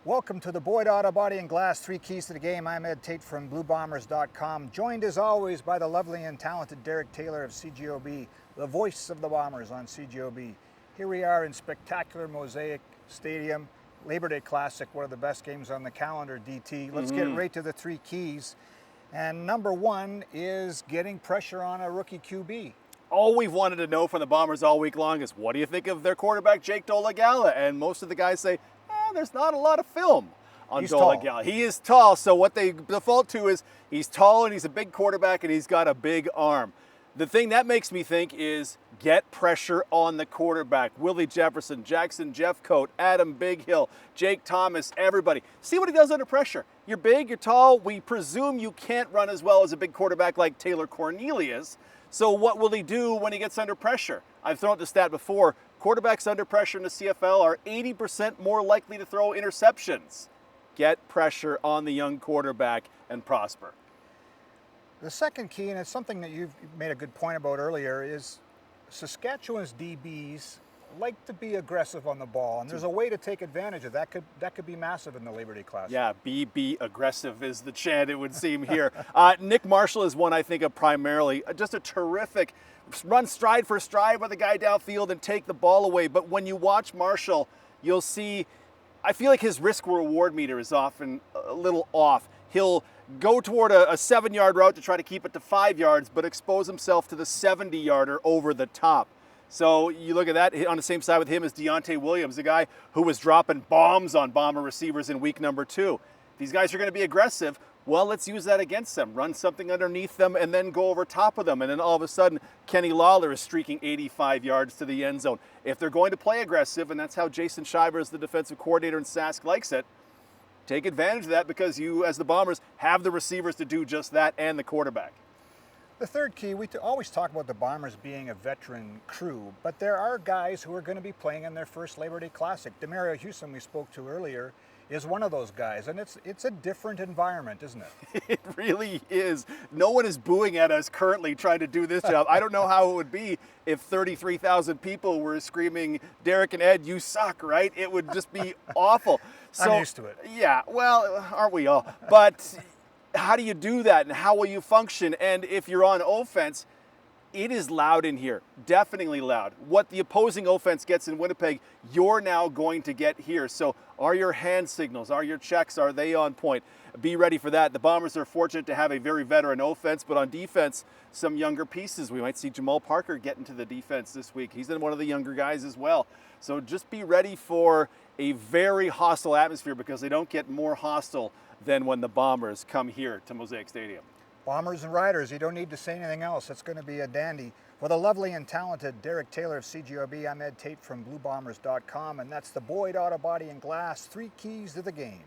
Welcome to the Boyd Auto Body and Glass 3 Keys to the Game. I'm Tait from BlueBombers.com, joined as always by the lovely and talented Derek Taylor of CJOB, the voice of the Bombers on CJOB. Here we are in spectacular Mosaic Stadium, Labor Day Classic, one of the best games on the calendar, DT. Let's get right to the 3 keys. And number one is getting pressure on a rookie QB. All we've wanted to know from the Bombers all week long is, what do you think of their quarterback, Jake Dolegala? And most of the guys say, there's not a lot of film on Dolegala. He is tall, so what they default to is he's tall and he's a big quarterback and he's got a big arm. The thing that makes me think is get pressure on the quarterback. Willie Jefferson, Jackson Jeffcoat, Adam Bighill, Jake Thomas, everybody. See what he does under pressure. You're big, you're tall. We presume you can't run as well as a big quarterback like Taylor Cornelius. So what will he do when he gets under pressure? I've thrown out the stat before. Quarterbacks under pressure in the CFL are 80% more likely to throw interceptions. Get pressure on the young quarterback and prosper. The second key, and it's something that you've made a good point about earlier, is Saskatchewan's DBs like to be aggressive on the ball, and there's a way to take advantage of that. That could be massive in the Labor Day Classic. Yeah, be aggressive is the chant, it would seem here. Nick Marshall is one I think of primarily. Just a terrific run stride for stride with a guy downfield and take the ball away. But when you watch Marshall, you'll see, I feel like his risk-reward meter is often a little off. He'll go toward a 7-yard route to try to keep it to 5 yards, but expose himself to the 70-yarder over the top. So you look at that, on the same side with him is Deontay Williams, a guy who was dropping bombs on Bomber receivers in week number 2. These guys are going to be aggressive. Well, let's use that against them. Run something underneath them and then go over top of them. And then all of a sudden, Kenny Lawler is streaking 85 yards to the end zone. If they're going to play aggressive, and that's how Jason Shivers, the defensive coordinator in Sask, likes it, take advantage of that because you, as the Bombers, have the receivers to do just that and the quarterback. The third key, we always talk about the Bombers being a veteran crew, but there are guys who are going to be playing in their first Labor Day Classic. Demario Houston, we spoke to earlier, is one of those guys, and it's a different environment, isn't it? It really is. No one is booing at us currently trying to do this job. I don't know how it would be if 33,000 people were screaming, Derek and Ed, you suck, right? It would just be awful. So, I'm used to it. Yeah, well, aren't we all? But how do you do that, and how will you function? And if you're on offense, it is loud in here, definitely loud. What the opposing offense gets in Winnipeg, you're now going to get here. So are your hand signals, are your checks, are they on point? Be ready for that. The Bombers are fortunate to have a very veteran offense, but on defense, some younger pieces. We might see Jamal Parker get into the defense this week. He's one of the younger guys as well. So just be ready for a very hostile atmosphere, because they don't get more hostile than when the Bombers come here to Mosaic Stadium. Bombers and Riders, you don't need to say anything else. It's going to be a dandy. For the lovely and talented Derek Taylor of CJOB, I'm Tait from BlueBombers.com, and that's the Boyd Auto Body and Glass 3 Keys to the Game.